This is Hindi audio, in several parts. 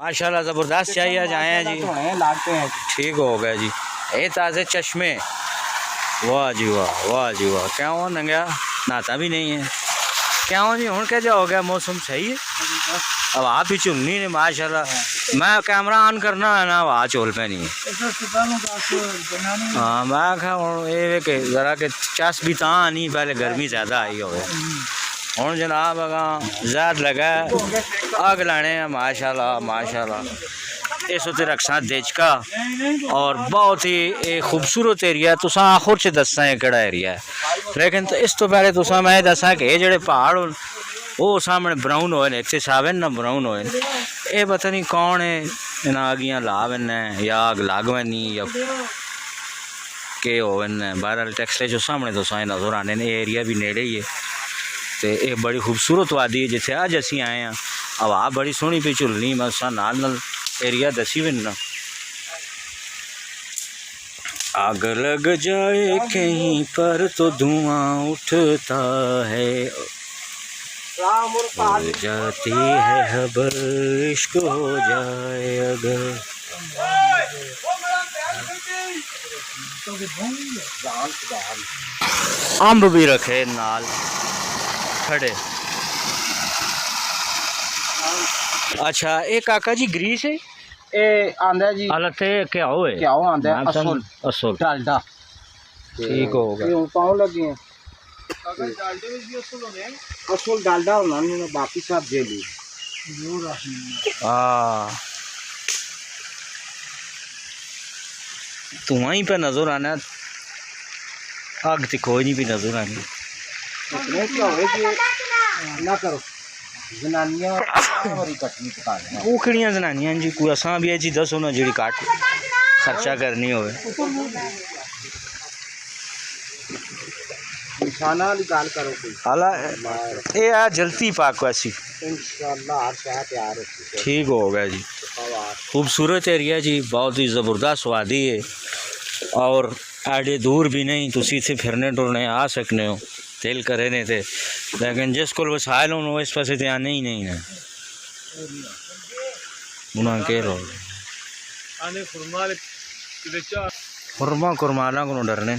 माशाल्लाह ज़बरदस्त चाहिए आज आए हैं जी, लागते हैं ठीक हो गया जी। ये ताज़े चश्मे, वाह जी वाह, वाह जी वाह। क्या हो नंगा नहाता भी नहीं है, क्या हो जी? हूँ क्या हो गया, मौसम सही है अब आप ही चुननी ने माशाल्लाह। मैं कैमरा ऑन करना है ना, वहाँ चोल पे नहीं है। हाँ मैं क्या ये कि ज़रा के चस भी ता नहीं, पहले गर्मी ज़्यादा आई हो हूँ जनाब अगर ज़्यादा लगा आग लाने माशाल्लाह माशाल्लाह। इस उत्ते रखसा देचका और बहुत ही खूबसूरत एरिया है। तुसा आखिर च दसा है केड़ा एरिया है, लेकिन तो इस तो पहले तुसा मैं दसा कि ये जेड़े पहाड़ वो सामने ब्राउन होए ने, इतने सावे ना ब्राउन होए, ये पता नहीं कौन है इन आगियाँ ला वैन या आग लाग वैनी या के हो वैन। बहरहाल टेक्सले जो सामने तुसा नजर आने ने, एरिया भी नेड़े ही है तो ये बड़ी खूबसूरत वादी है जिथे अज असी आए हैं। हवा बड़ी सोहनी पी झुलनी, मैं नाल एरिया दसी भी ना। आग लग जाए कहीं पर तो धुआं उठता है, उड़ जाती है खबर इश्क हो जाए अगर। अम्ब भी रखे नाल खड़े। अच्छा ये काका जी ग्रीस है ए आंदा जी अलते क्या होए क्या हो आंदा असल असल डालडा ठीक हो गया। क्यों पाँव लगे हैं काका डालडे में भी असल होने असल डालडा होना नहीं, बाकी सब जेली हाँ धुआं ही पे नजर आना, आग तो कोई नहीं भी नजर आनी। क्या हो ना करो जनानियां और कटनी पका लेना वो किड़ियां जनानियां जी, कोई असा भी है जी दसो ना जी काट खर्चा करनी होवे। निशाना वाली गाल करो कोई हाला ये आ जलती पाक वैसी इंशाल्लाह हर शय तैयार होती है। ठीक हो गया जी। खूबसूरत एरिया जी, बहुत ही ज़बरदस्त वादी है और आड़े दूर भी नहीं, तुसी इत्थे फिरने टुरने आ सकने हो दिल करे ने थे, लेकिन जिस को वसायल हो इस पासे तो आने ही नहीं है। उन्हें के रो खुरमा कुरमाना को डरने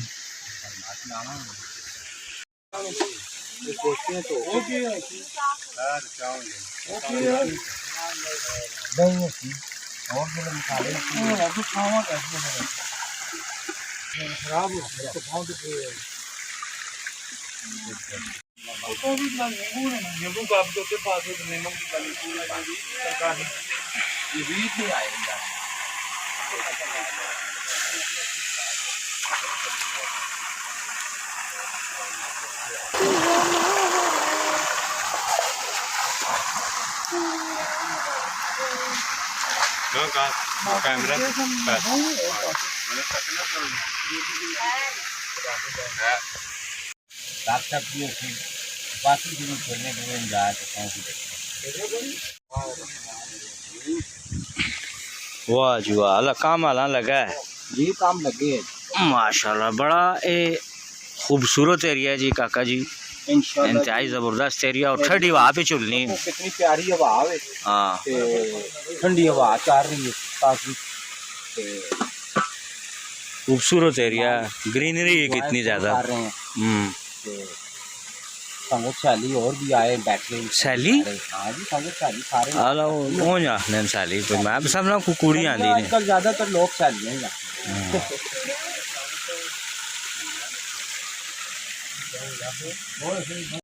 कैमरा वाह जी वाह, अल्लाह काम आला लगा है जी, काम लगे है माशाल्लाह। बड़ा ये खूबसूरत एरिया है जी काका जी, इंतहाई ज़बरदस्त एरिया और ठंडी हवा पे चलनी है। कितनी प्यारी हवा है, हाँ ठंडी हवा चल रही है काफी खूबसूरत एरिया, ग्रीनरी है कितनी ज़्यादा। संगत सैली और भी आए बैठे सैली हाँ जी, संगत सैली सारे आला कौन आखने सैली पे मैं समझना कुड़ी आंदी ने आजकल ज्यादातर लोग सैली हैं।